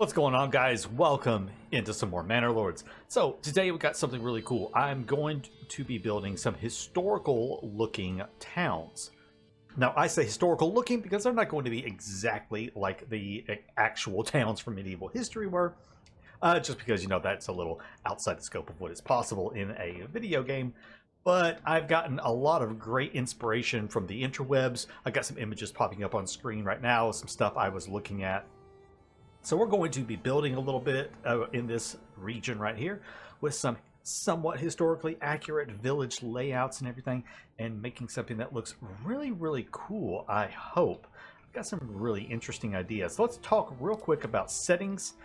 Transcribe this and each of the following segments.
What's going on, guys? Welcome into some more Manor Lords. So today we got something really cool. I'm going to be building some historical looking towns. Now I say historical looking because they're not going to be exactly like the actual towns from medieval history were. Just because, you know, that's a little outside the scope of what is possible in a video game. But I've gotten a lot of great inspiration from the interwebs. I've got some images popping up on screen right now, some stuff I was looking at. So we're going to be building a little bit in this region right here with some somewhat historically accurate village layouts and everything, and making something that looks really, really cool, I hope. I've got some really interesting ideas. So let's talk real quick about settings.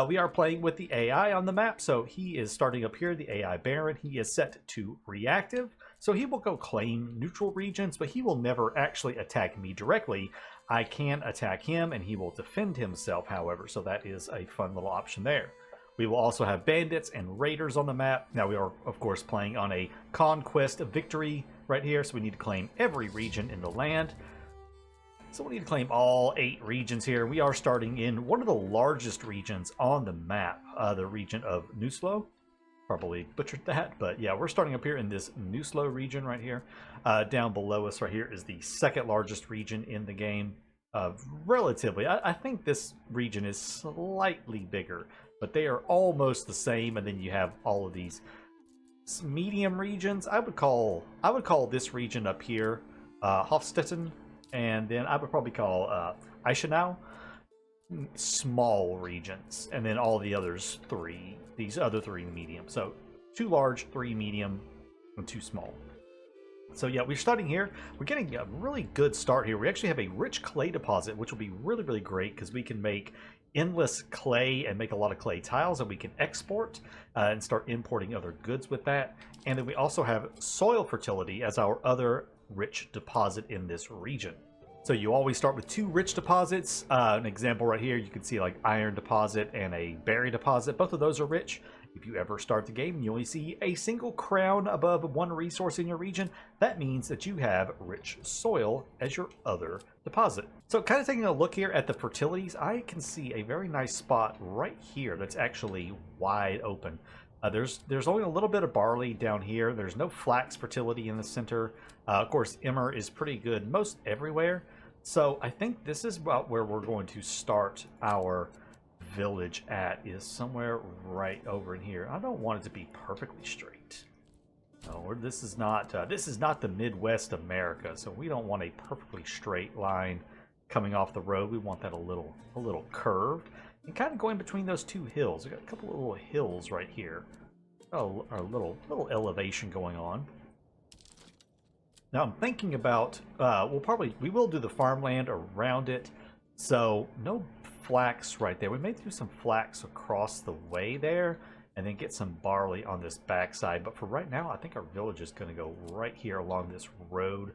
We are playing with the AI on the map, so he is starting up here, the AI Baron. He is set to reactive, so he will go claim neutral regions, but he will never actually attack me directly. I can attack him and he will defend himself, however, so that is a fun little option there. We will also have bandits and raiders on the map. Now we are, of course, playing on a conquest victory right here, so we need to claim every region in the land. So we need to claim all 8 regions here. We are starting in one of the largest regions on the map, the region of Nuslo. Probably butchered that, but yeah, we're starting up here in this Nuslo region right here. Down below us right here is the second largest region in the game. Relatively, I think this region is slightly bigger, but they are almost the same. And then you have all of these medium regions. I would call this region up here Hofstetten, and then I would probably call Eichenau small regions, and then all the others these other 3 medium. So 2 large, 3 medium, and 2 small. So yeah, we're starting here. We're getting a really good start here. We actually have a rich clay deposit, which will be really, really great because we can make endless clay and make a lot of clay tiles that we can export and start importing other goods with that. And then we also have soil fertility as our other rich deposit in this region. So you always start with 2 rich deposits. An example right here, you can see like iron deposit and a berry deposit. Both of those are rich. If you ever start the game and you only see a single crown above one resource in your region, that means that you have rich soil as your other deposit. So kind of taking a look here at the fertilities, I can see a very nice spot right here that's actually wide open. There's only a little bit of barley down here. There's no flax fertility in the center. Of course, emmer is pretty good most everywhere. So I think this is about where we're going to start our village at, is somewhere right over in here. I don't want it to be perfectly straight. No, this is not the Midwest America, so we don't want a perfectly straight line coming off the road. We want that a little curved and kind of going between those 2 hills. We got a couple of little hills right here. Oh, a little elevation going on. Now I'm thinking about we will do the farmland around it, so no flax right there. We may do some flax across the way there and then get some barley on this backside, but for right now I think our village is going to go right here along this road,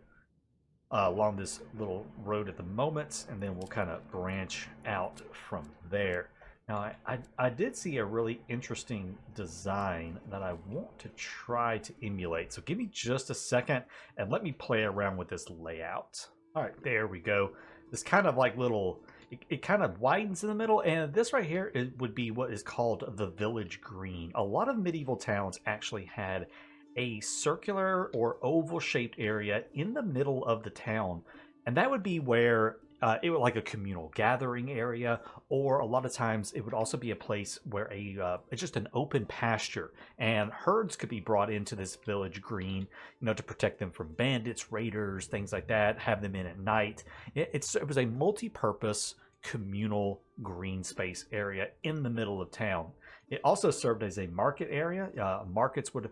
along this little road at the moment, and then we'll kind of branch out from there. Now I did see a really interesting design that I want to try to emulate, so give me just a second and let me play around with this layout. All right, there we go. This kind of like little, it kind of widens in the middle, and this right here would be what is called the village green. A lot of medieval towns actually had a circular or oval shaped area in the middle of the town, and that would be where it would like a communal gathering area, or a lot of times it would also be a place where it's just an open pasture, and herds could be brought into this village green, you know, to protect them from bandits, raiders, things like that, have them in at night. It was a multi-purpose communal green space area in the middle of town. It also served as a market area. Markets would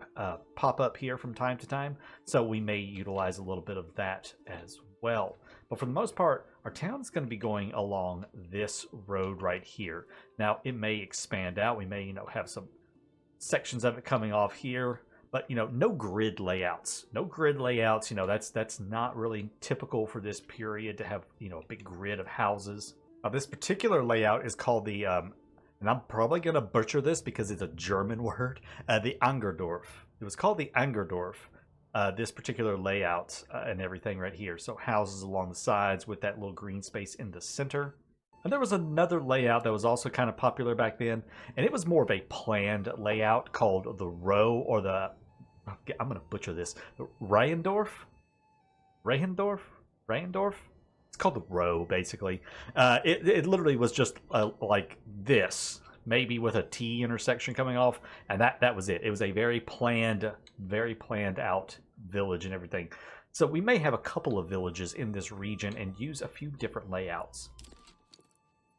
pop up here from time to time, so we may utilize a little bit of that as well. But for the most part, our town is going to be going along this road right here. Now, it may expand out. We may, you know, have some sections of it coming off here, but, you know, no grid layouts. No grid layouts. You know, that's not really typical for this period to have, you know, a big grid of houses. This particular layout is called the and I'm probably going to butcher this because it's a German word, the Angerdorf. It was called the Angerdorf. This particular layout and everything right here. So houses along the sides with that little green space in the center. And there was another layout that was also kind of popular back then, and it was more of a planned layout called the row, or the, I'm going to butcher this, Reyendorf? Reyendorf? Reyendorf? It's called the row, basically. It literally was just like this, maybe with a T intersection coming off, and that was it. It was a very planned out village and everything. So we may have a couple of villages in this region and use a few different layouts.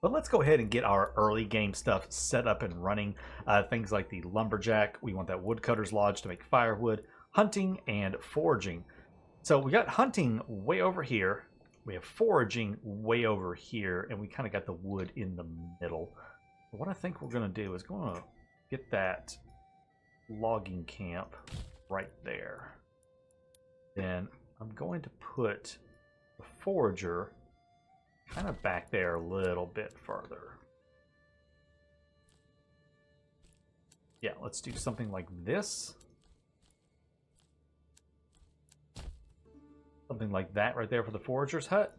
But let's go ahead and get our early game stuff set up and running. Things like the lumberjack. We want that woodcutter's lodge to make firewood, hunting, and foraging. So we got hunting way over here. We have foraging way over here, and we kind of got the wood in the middle. What I think we're going to do is going to get that logging camp right there. Then I'm going to put the forager kind of back there a little bit further. Yeah, let's do something like this. Something like that right there for the forager's hut.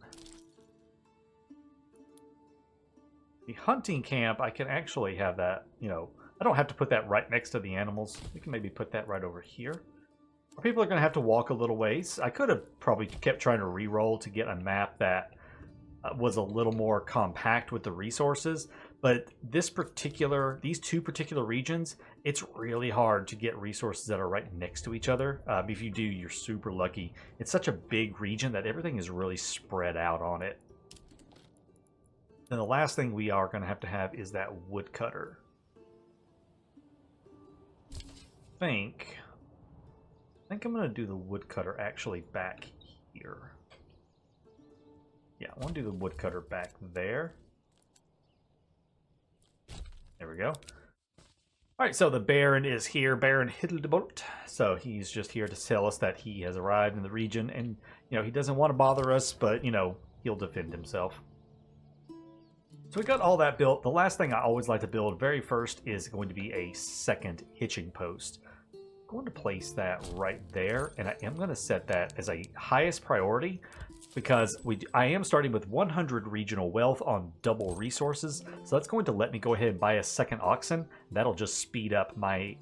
The hunting camp, I can actually have that, you know, I don't have to put that right next to the animals. We can maybe put that right over here. People are going to have to walk a little ways. I could have probably kept trying to re-roll to get a map that was a little more compact with the resources, but these two particular regions, it's really hard to get resources that are right next to each other. If you do, you're super lucky. It's such a big region that everything is really spread out on it. Then the last thing we are going to have is that woodcutter. I think I'm going to do the woodcutter actually back here. Yeah, I want to do the woodcutter back there. There we go. All right, so the Baron is here, Baron Hildebert. So he's just here to tell us that he has arrived in the region, and you know he doesn't want to bother us, but you know he'll defend himself. So we got all that built. The last thing I always like to build very first is going to be a second hitching post. I'm going to place that right there, and I am going to set that as a highest priority because I am starting with 100 regional wealth on double resources, so that's going to let me go ahead and buy a second oxen. That'll just speed up my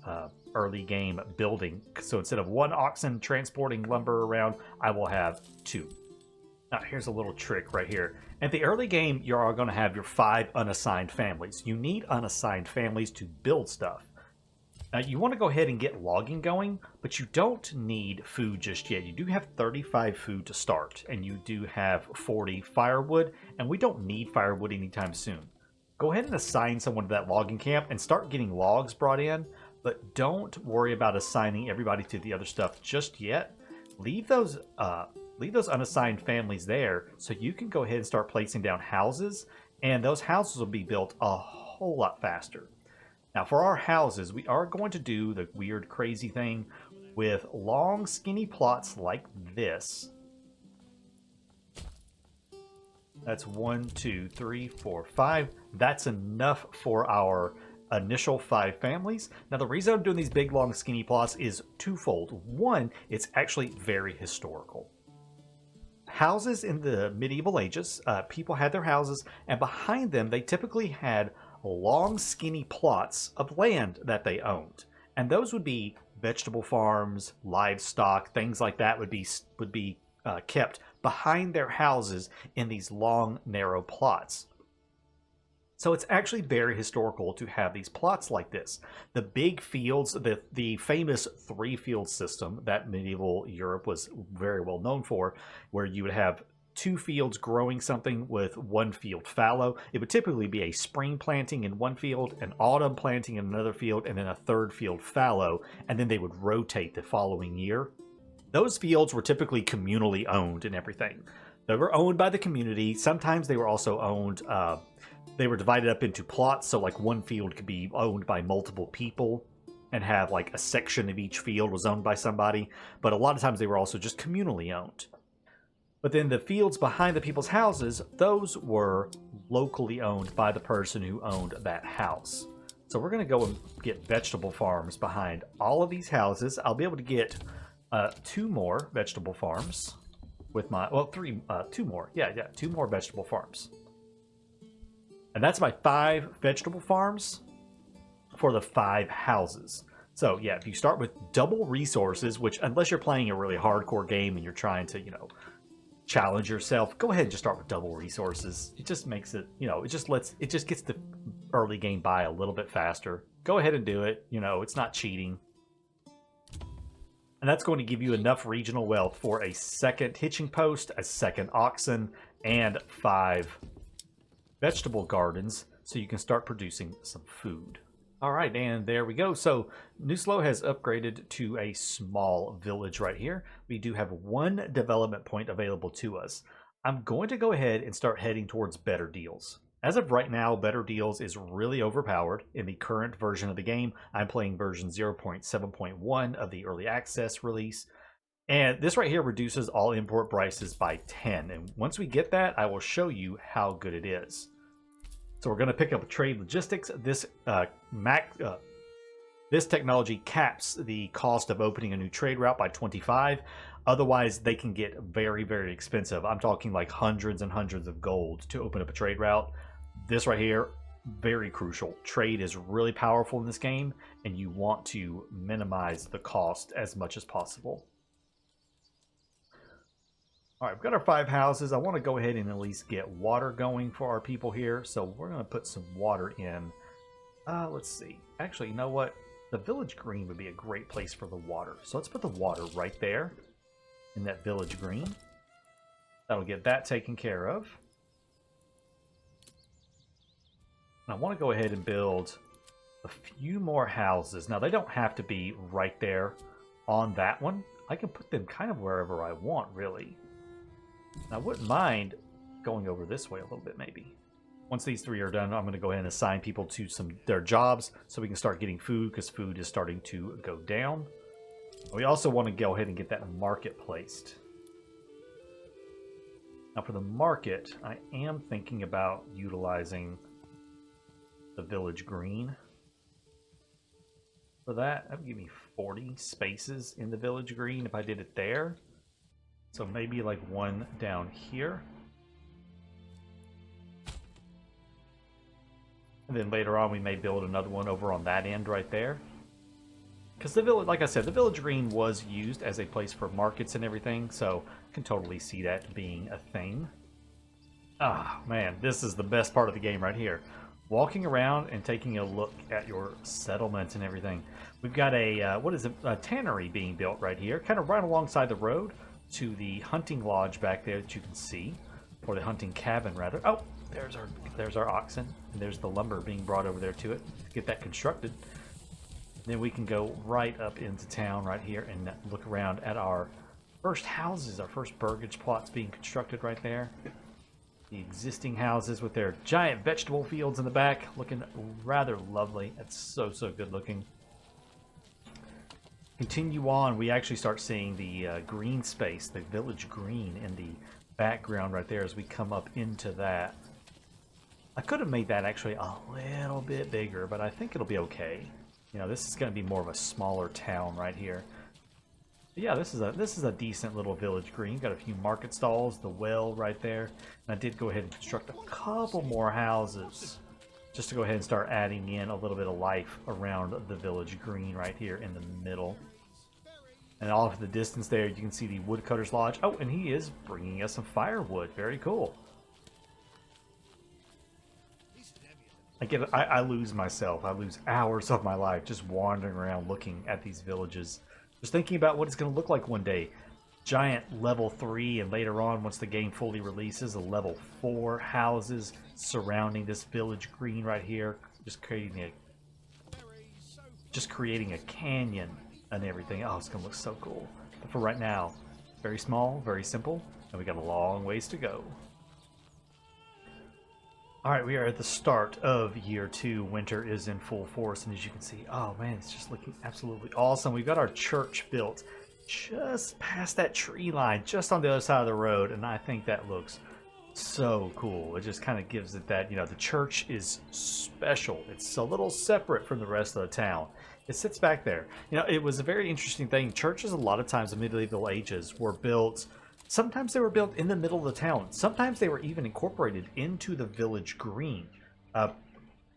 early game building. So instead of one oxen transporting lumber around, I will have two. Now here's a little trick right here. At the early game, you're going to have your 5 unassigned families. You need unassigned families to build stuff. You want to go ahead and get logging going, but you don't need food just yet. You do have 35 food to start, and you do have 40 firewood, and we don't need firewood anytime soon. Go ahead and assign someone to that logging camp and start getting logs brought in, but don't worry about assigning everybody to the other stuff just yet. Leave those unassigned families there so you can go ahead and start placing down houses, and those houses will be built a whole lot faster. Now for our houses, we are going to do the weird crazy thing with long skinny plots like this. That's 1, 2, 3, 4, 5. That's enough for our initial 5 families. Now the reason I'm doing these big long skinny plots is twofold. One, it's actually very historical. Houses in the medieval ages, people had their houses, and behind them they typically had long skinny plots of land that they owned, and those would be vegetable farms, livestock, things like that would be kept behind their houses in these long narrow plots. So it's actually very historical to have these plots like this. The big fields, the famous 3-field system that medieval Europe was very well known for, where you would have 2 fields growing something with 1 field fallow. It would typically be a spring planting in one field, an autumn planting in another field, and then a 3rd field fallow, and then they would rotate the following year. Those fields were typically communally owned and everything. They were owned by the community. Sometimes they were also owned, they were divided up into plots, so like one field could be owned by multiple people and have like a section of each field was owned by somebody, but a lot of times they were also just communally owned. But then the fields behind the people's houses, those were locally owned by the person who owned that house. So we're going to go and get vegetable farms behind all of these houses. I'll be able to get 2 more vegetable farms with my, well, 2 more. Yeah, 2 more vegetable farms. And that's my 5 vegetable farms for the 5 houses. So yeah, if you start with double resources, which unless you're playing a really hardcore game and you're trying to, challenge yourself, go ahead and just start with double resources. It just makes it, it just gets the early game by a little bit faster. Go ahead and do it. It's not cheating. And that's going to give you enough regional wealth for a second hitching post, a second oxen, and 5 vegetable gardens, so you can start producing some food. All right, and there we go. So Nuslo has upgraded to a small village right here. We do have 1 development point available to us. I'm going to go ahead and start heading towards better deals. As of right now, better deals is really overpowered. In the current version of the game, I'm playing version 0.7.1 of the early access release. And this right here reduces all import prices by 10. And once we get that, I will show you how good it is. So we're going to pick up trade logistics. This this technology caps the cost of opening a new trade route by 25. Otherwise, they can get very, very expensive. I'm talking like hundreds and hundreds of gold to open up a trade route. This right here, very crucial. Trade is really powerful in this game, and you want to minimize the cost as much as possible. All right, we've got our 5 houses. I want to go ahead and at least get water going for our people here. So we're going to put some water in. Let's see. Actually, you know what? The village green would be a great place for the water. So let's put the water right there in that village green. That'll get that taken care of. And I want to go ahead and build a few more houses. Now, they don't have to be right there on that one. I can put them kind of wherever I want, really. I wouldn't mind going over this way a little bit, maybe. Once these 3 are done, I'm going to go ahead and assign people to their jobs so we can start getting food, because food is starting to go down. We also want to go ahead and get that market placed. Now for the market, I am thinking about utilizing the village green. For that would give me 40 spaces in the village green if I did it there. So maybe like 1 down here. And then later on we may build another one over on that end right there. Because the village, like I said, the village green was used as a place for markets and everything. So I can totally see that being a thing. Ah, man, this is the best part of the game right here. Walking around and taking a look at your settlements and everything. We've got a, a tannery being built right here. Kind of right alongside the road to the hunting lodge back there that you can see, or the hunting cabin rather. Oh, there's our oxen, and there's the lumber being brought over there to it to get that constructed. Then we can go right up into town right here and look around at our first houses, our first burgage plots being constructed right there. The existing houses with their giant vegetable fields in the back, looking rather lovely. It's so good looking. Continue on, we actually start seeing the green space, the village green in the background right there as we come up into that. I could have made that actually a little bit bigger, but I think it'll be okay. This is going to be more of a smaller town right here. But yeah, this is a decent little village green. Got a few market stalls, the well right there. And I did go ahead and construct a couple more houses just to go ahead and start adding in a little bit of life around the village green right here in the middle. And off in the distance there, you can see the woodcutter's lodge. Oh, and he is bringing us some firewood. Very cool. I lose myself. I lose hours of my life just wandering around looking at these villages. Just thinking about what it's going to look like one day. Giant level 3, and later on, once the game fully releases, a level 4 houses surrounding this village green right here. Just creating a canyon and everything. Oh, it's going to look so cool. But for right now, very small, very simple, and we got a long ways to go. Alright, we are at the start of year 2. Winter is in full force, and as you can see, oh man, it's just looking absolutely awesome. We've got our church built just past that tree line, just on the other side of the road, and I think that looks so cool. It just kind of gives it that, the church is special. It's a little separate from the rest of the town. It sits back there. It was a very interesting thing. Churches a lot of times in medieval ages were built, sometimes they were built in the middle of the town. Sometimes they were even incorporated into the village green. Uh,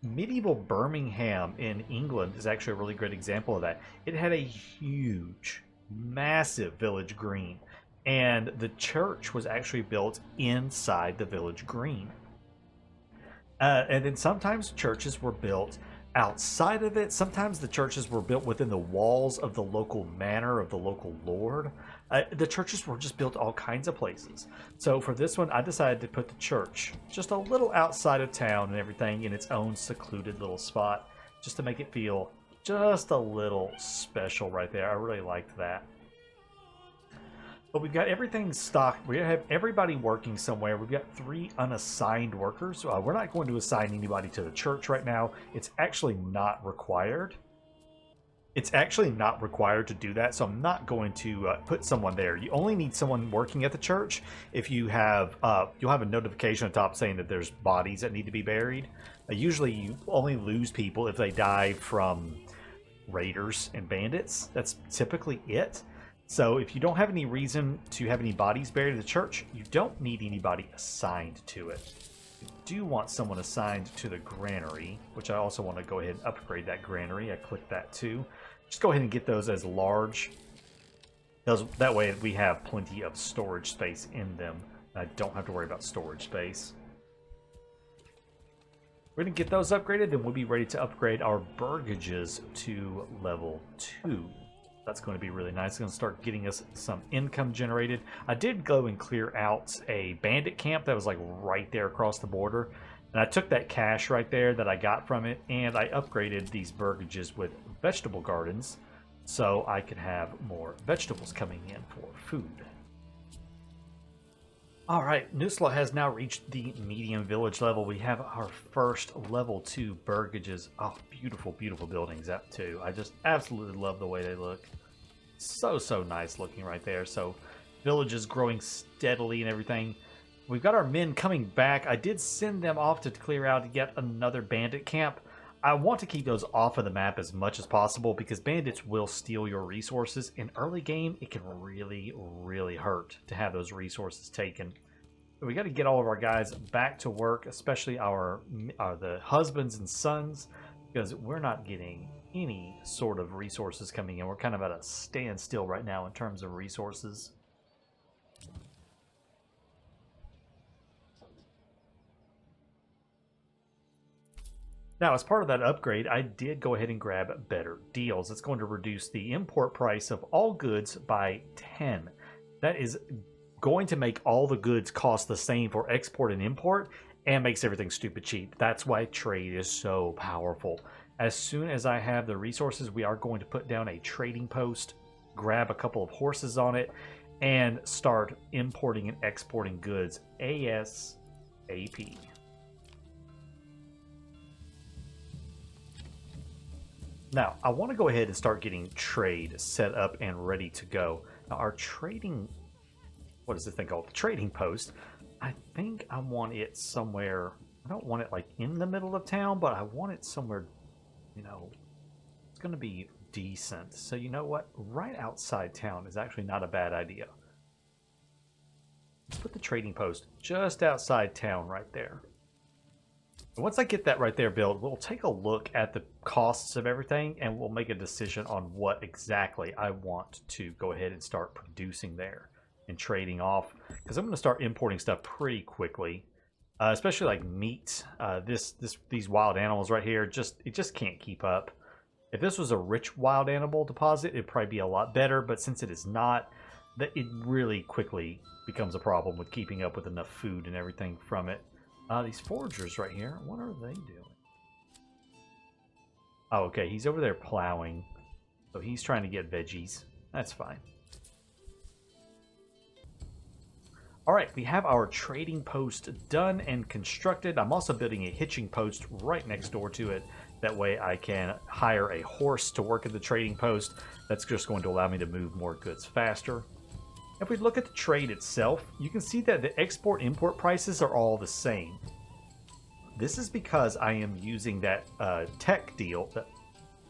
medieval Birmingham in England is actually a really great example of that. It had a huge, massive village green, and the church was actually built inside the village green. And then sometimes churches were built outside of it. Sometimes the churches were built within the walls of the local manor of the local lord. The churches were just built all kinds of places. So for this one, I decided to put the church just a little outside of town and everything in its own secluded little spot, just to make it feel just a little special right there. I really liked that. But we've got everything stocked. We have everybody working somewhere. We've got 3 unassigned workers. We're not going to assign anybody to the church right now. It's actually not required. It's actually not required to do that, so I'm not going to put someone there. You only need someone working at the church if you have, you'll have a notification on top saying that there's bodies that need to be buried. Usually you only lose people if they die from raiders and bandits. That's typically it. So if you don't have any reason to have any bodies buried in the church, you don't need anybody assigned to it. You do want someone assigned to the granary, which I also want to go ahead and upgrade that granary. I clicked that too. Just go ahead and get those as large. That way we have plenty of storage space in them. I don't have to worry about storage space. We're going to get those upgraded, and we'll be ready to upgrade our burgages to level 2. That's going to be really nice. It's going to start getting us some income generated. I did go and clear out a bandit camp that was like right there across the border. And I took that cash right there that I got from it, and I upgraded these burgages with vegetable gardens so I could have more vegetables coming in for food. Alright, Nusla has now reached the medium village level. We have our first level 2 burgages. Oh, beautiful, beautiful buildings up too. I just absolutely love the way they look. So nice looking right there. So, village is growing steadily and everything. We've got our men coming back. I did send them off to clear out yet another bandit camp. I want to keep those off of the map as much as possible because bandits will steal your resources. In early game, it can really, really hurt to have those resources taken. But we got to get all of our guys back to work, especially the husbands and sons, because we're not getting any sort of resources coming in. We're kind of at a standstill right now in terms of resources. Now, as part of that upgrade, I did go ahead and grab better deals. It's going to reduce the import price of all goods by 10. That is going to make all the goods cost the same for export and import, and makes everything stupid cheap. That's why trade is so powerful. As soon as I have the resources, we are going to put down a trading post, grab a couple of horses on it, and start importing and exporting goods ASAP. Now, I want to go ahead and start getting trade set up and ready to go. Now, our trading, what is this thing called? The trading post. I think I want it somewhere, I don't want it like in the middle of town, but I want it somewhere, you know, it's going to be decent. So you know what? Right outside town is actually not a bad idea. Let's put the trading post just outside town right there. Once I get that right there built, we'll take a look at the costs of everything and we'll make a decision on what exactly I want to go ahead and start producing there and trading off. Because I'm going to start importing stuff pretty quickly, especially like meat. These wild animals right here, it just can't keep up. If this was a rich wild animal deposit, it'd probably be a lot better. But since it is not, it really quickly becomes a problem with keeping up with enough food and everything from it. These foragers right here, what are they doing? Oh, okay, he's over there plowing. So he's trying to get veggies. That's fine. Alright, we have our trading post done and constructed. I'm also building a hitching post right next door to it. That way I can hire a horse to work at the trading post. That's just going to allow me to move more goods faster. If we look at the trade itself, you can see that the export-import prices are all the same. This is because I am using that tech deal.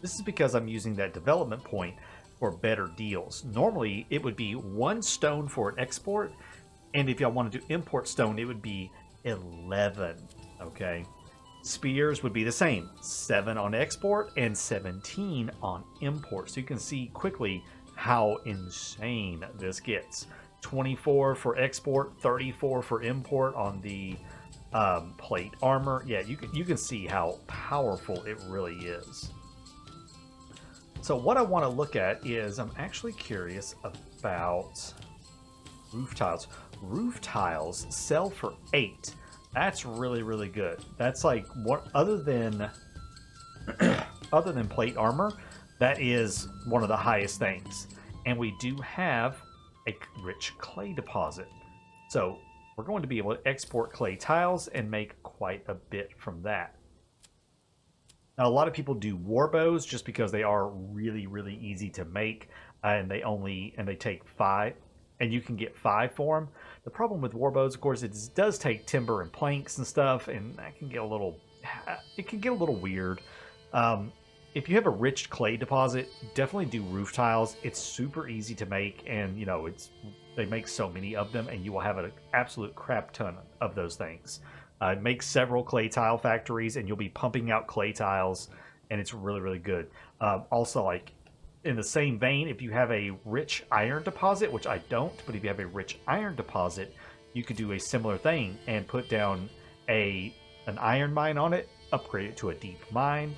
This is because I'm using that development point for better deals. Normally, it would be 1 stone for an export, and if y'all wanted to import stone, it would be 11, okay? Spears would be the same, 7 on export and 17 on import. So you can see quickly how insane this gets. 24 for export, 34 for import on the plate armor. Yeah, you can see how powerful it really is. So what I want to look at is, I'm actually curious about roof tiles. Roof tiles sell for 8. That's really, really good. That's like, what, other than other than plate armor, that is one of the highest things. And we do have a rich clay deposit. So we're going to be able to export clay tiles and make quite a bit from that. Now, a lot of people do war bows just because they are really, really easy to make, and they take 5, and you can get 5 for them. The problem with war bows, of course, it does take timber and planks and stuff, and that can get a little, weird. If you have a rich clay deposit, definitely do roof tiles. It's super easy to make, and they make so many of them, and you will have an absolute crap ton of those things. Make several clay tile factories, and you'll be pumping out clay tiles, and it's really, really good. Also, like, in the same vein, if you have a rich iron deposit, which I don't, but if you have a rich iron deposit, you could do a similar thing and put down an iron mine on it, upgrade it to a deep mine.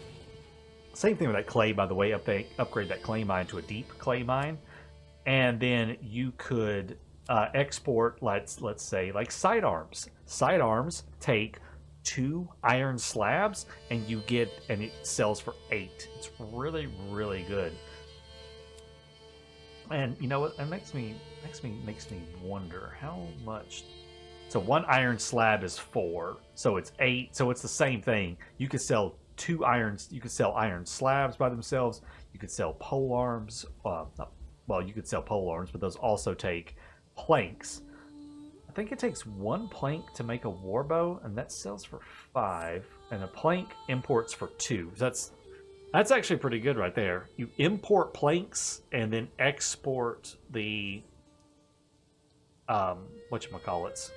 Same thing with that clay, by the way. Upgrade that clay mine to a deep clay mine, and then you could export, let's say, like sidearms. Sidearms take 2 iron slabs, and it sells for 8. It's really, really good. And you know what? It makes me wonder how much. So 1 iron slab is 4, so it's 8. So it's the same thing. You could sell 2 irons. You could sell iron slabs by themselves. You could sell pole arms. Well, you could sell pole arms, but those also take planks. I think it takes 1 plank to make a war bow, and that sells for 5. And a plank imports for 2. So that's actually pretty good right there. You import planks and then export the whatchamacallits,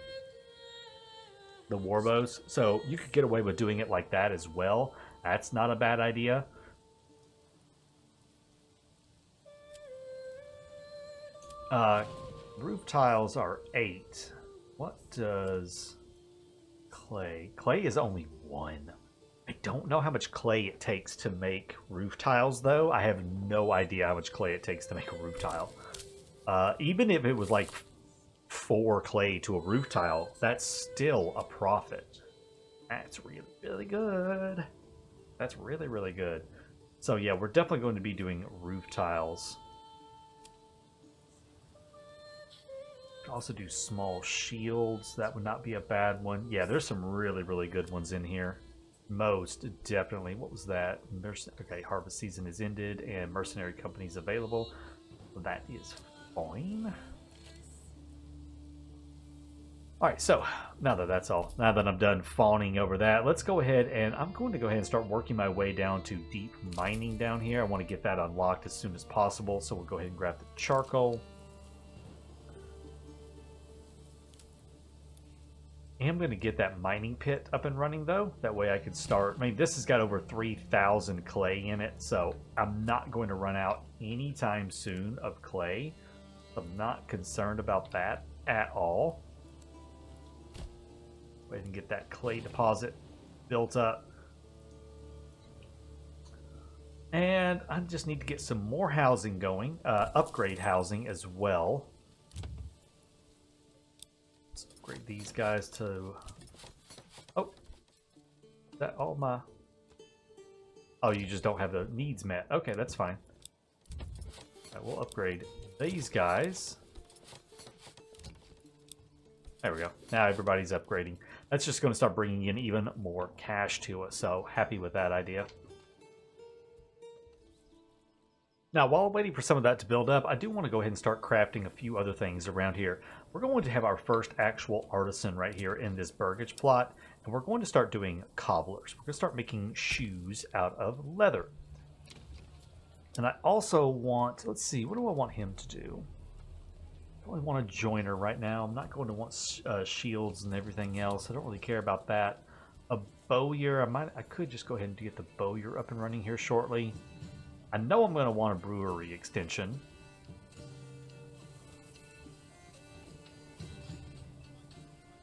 the war bows. So you could get away with doing it like that as well. That's not a bad idea. Roof tiles are 8. What does clay? Clay is only 1. I don't know how much clay it takes to make roof tiles, though. I have no idea how much clay it takes to make a roof tile. Even if it was like 4 clay to a roof tile, that's still a profit. That's really, really good. That's really, really good. So yeah, we're definitely going to be doing roof tiles. Also do small shields. That would not be a bad one. Yeah, there's some really, really good ones in here. Most definitely. What was that? Okay, harvest season is ended and mercenary companies available. That is fine. Alright, so now that I'm done fawning over that, let's go ahead and I'm going to go ahead and start working my way down to deep mining down here. I want to get that unlocked as soon as possible, so we'll go ahead and grab the charcoal. I am going to get that mining pit up and running, though. That way I can start. I mean, this has got over 3,000 clay in it, so I'm not going to run out anytime soon of clay. I'm not concerned about that at all. Go ahead and get that clay deposit built up. And I just need to get some more housing going, upgrade housing as well. Let's upgrade these guys to... Oh, is that all my... Oh, you just don't have the needs met. Okay, that's fine. All right, we'll upgrade these guys. There we go. Now everybody's upgrading. That's just going to start bringing in even more cash to us, so happy with that idea. Now, while I'm waiting for some of that to build up, I do want to go ahead and start crafting a few other things around here. We're going to have our first actual artisan right here in this burgage plot, and we're going to start doing cobblers. We're going to start making shoes out of leather. And I also want, let's see, what do I want him to do? I really want a joiner right now. I'm not going to want shields and everything else. I don't really care about that. A bowyer. I could just go ahead and get the bowyer up and running here shortly. I know I'm going to want a brewery extension.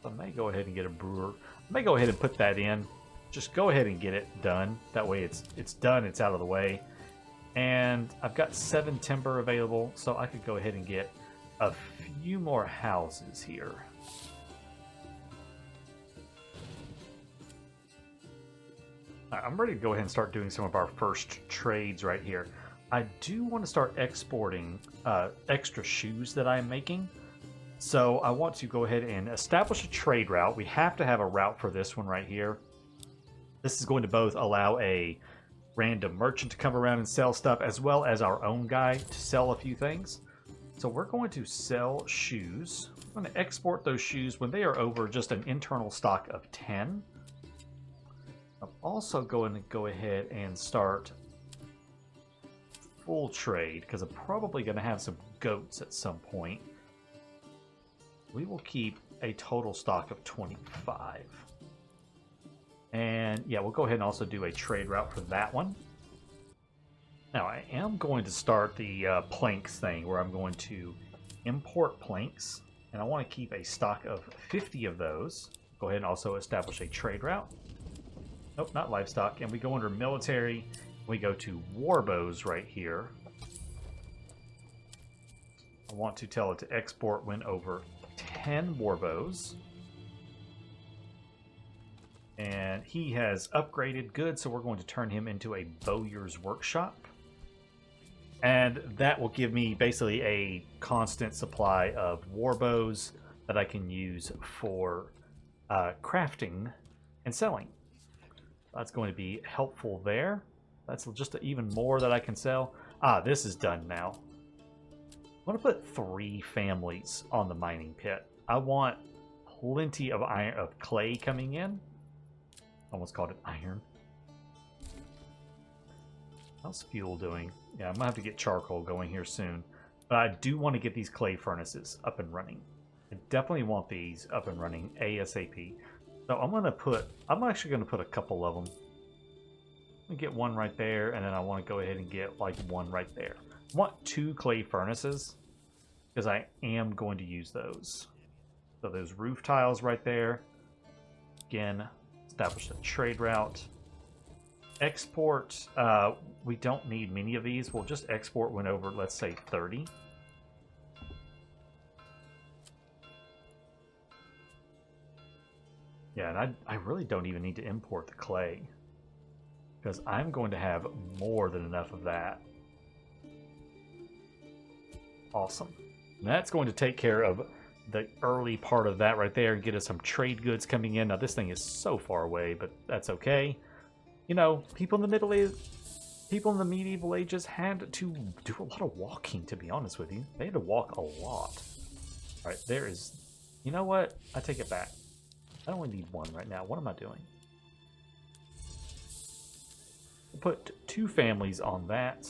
I may go ahead and get a brewer. I may go ahead and put that in. Just go ahead and get it done. That way it's done, it's out of the way. And I've got 7 timber available, so I could go ahead and get a few more houses here. All right, I'm ready to go ahead and start doing some of our first trades right here. I do want to start exporting extra shoes that I'm making. So I want to go ahead and establish a trade route. We have to have a route for this one right here. This is going to both allow a random merchant to come around and sell stuff, as well as our own guy to sell a few things. So we're going to sell shoes. I'm going to export those shoes when they are over just an internal stock of 10. I'm also going to go ahead and start full trade, because I'm probably going to have some goats at some point. We will keep a total stock of 25. And yeah, we'll go ahead and also do a trade route for that one. Now, I am going to start the planks thing, where I'm going to import planks, and I want to keep a stock of 50 of those. Go ahead and also establish a trade route. Nope, not livestock. And we go under military. We go to war bows right here. I want to tell it to export when over 10 war bows. And he has upgraded good, so we're going to turn him into a bowyer's workshop. And that will give me basically a constant supply of war bows that I can use for crafting and selling. That's going to be helpful there. That's just even more that I can sell. Ah, this is done now. I'm going to put 3 families on the mining pit. I want plenty of iron, of clay coming in. Almost called it iron. How's fuel doing? Yeah, I'm going to have to get charcoal going here soon. But I do want to get these clay furnaces up and running. I definitely want these up and running ASAP. So I'm actually going to put a couple of them. I'm going to get one right there, and then I want to go ahead and get like one right there. I want 2 clay furnaces, because I am going to use those. So those roof tiles right there. Again, establish a trade route. Export, we don't need many of these. We'll just export when over, let's say, 30. Yeah, and I really don't even need to import the clay, because I'm going to have more than enough of that. Awesome. And that's going to take care of the early part of that right there and get us some trade goods coming in. Now, this thing is so far away, but that's okay. You know, people in the medieval ages had to do a lot of walking, to be honest with you. They had to walk a lot. All right, there is... You know what? I take it back. I only need 1 right now. What am I doing? We'll put 2 families on that.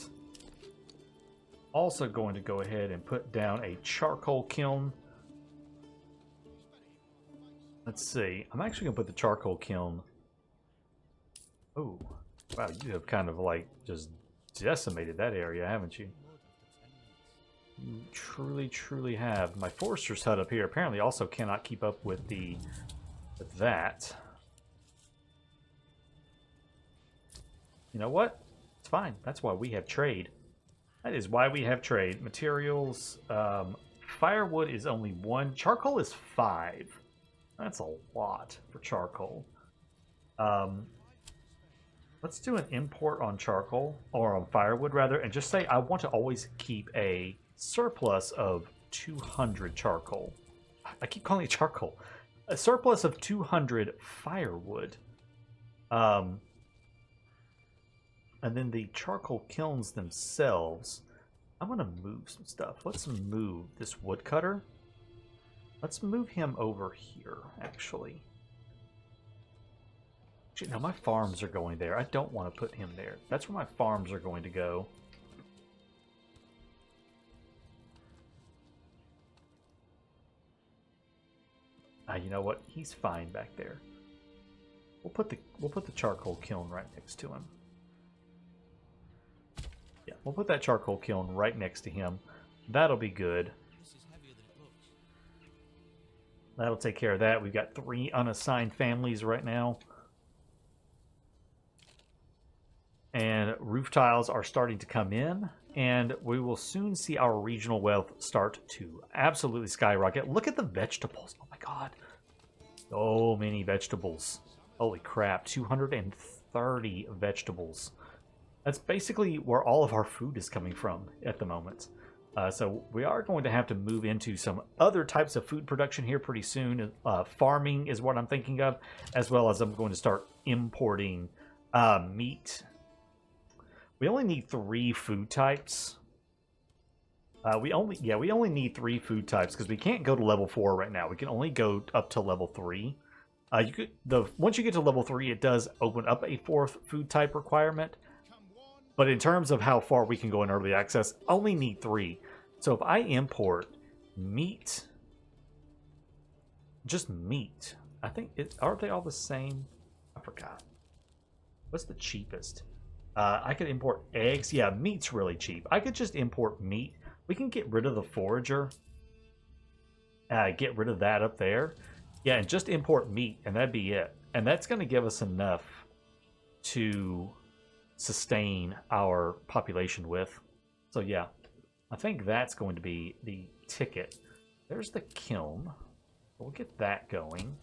Also going to go ahead and put down a charcoal kiln. Let's see. I'm actually going to put the charcoal kiln... Oh, wow, you have kind of like just decimated that area, haven't you? You truly, truly have. My forester's hut up here apparently also cannot keep up with that. You know what? It's fine. That's why we have trade. That is why we have trade. Materials, firewood is only 1. Charcoal is 5. That's a lot for charcoal. Let's do an import on charcoal, or on firewood rather, and just say I want to always keep a surplus of 200 charcoal. I keep calling it charcoal. A surplus of 200 firewood. And then the charcoal kilns themselves, I'm going to move some stuff. Let's move this woodcutter. Let's move him over here, actually. Now my farms are going there. I don't want to put him there. That's where my farms are going to go. You know what? He's fine back there. we'll put the charcoal kiln right next to him. Yeah, we'll put that charcoal kiln right next to him. That'll be good. That'll take care of that. We've got 3 unassigned families right now. And roof tiles are starting to come in. And we will soon see our regional wealth start to absolutely skyrocket. Look at the vegetables. Oh my god. So many vegetables. Holy crap. 230 vegetables. That's basically where all of our food is coming from at the moment. So we are going to have to move into some other types of food production here pretty soon. Farming is what I'm thinking of, as well as I'm going to start importing meat. We only need 3 food types. We only need 3 food types because we can't go to level 4 right now. We can only go up to level 3. Once you get to level 3, it does open up a 4th food type requirement. But in terms of how far we can go in early access, only need 3. So if I import meat, just meat, I think aren't they all the same? I forgot. What's the cheapest? I could import eggs. Yeah, meat's really cheap. I could just import meat. We can get rid of the forager. Get rid of that up there. Yeah, and just import meat, and that'd be it. And that's going to give us enough to sustain our population with. So yeah, I think that's going to be the ticket. There's the kiln. We'll get that going.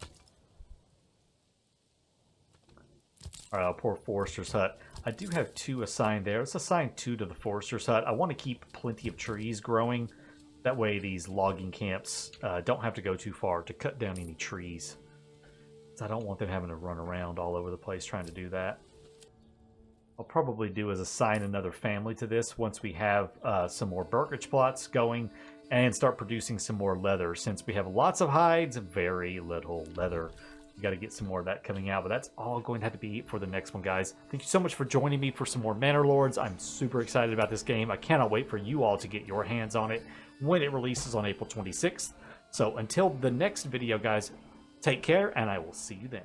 Alright, I'll pour Forester's Hut. I do have 2 assigned there. Let's assign 2 to the Forester's Hut. I want to keep plenty of trees growing. That way these logging camps don't have to go too far to cut down any trees. So I don't want them having to run around all over the place trying to do that. I'll probably do is assign another family to this once we have some more burgage plots going and start producing some more leather. Since we have lots of hides, very little leather. We got to get some more of that coming out, but that's all going to have to be for the next one, guys. Thank you so much for joining me for some more Manor Lords. I'm super excited about this game. I cannot wait for you all to get your hands on it when it releases on April 26th. So until the next video, guys, take care, and I will see you then.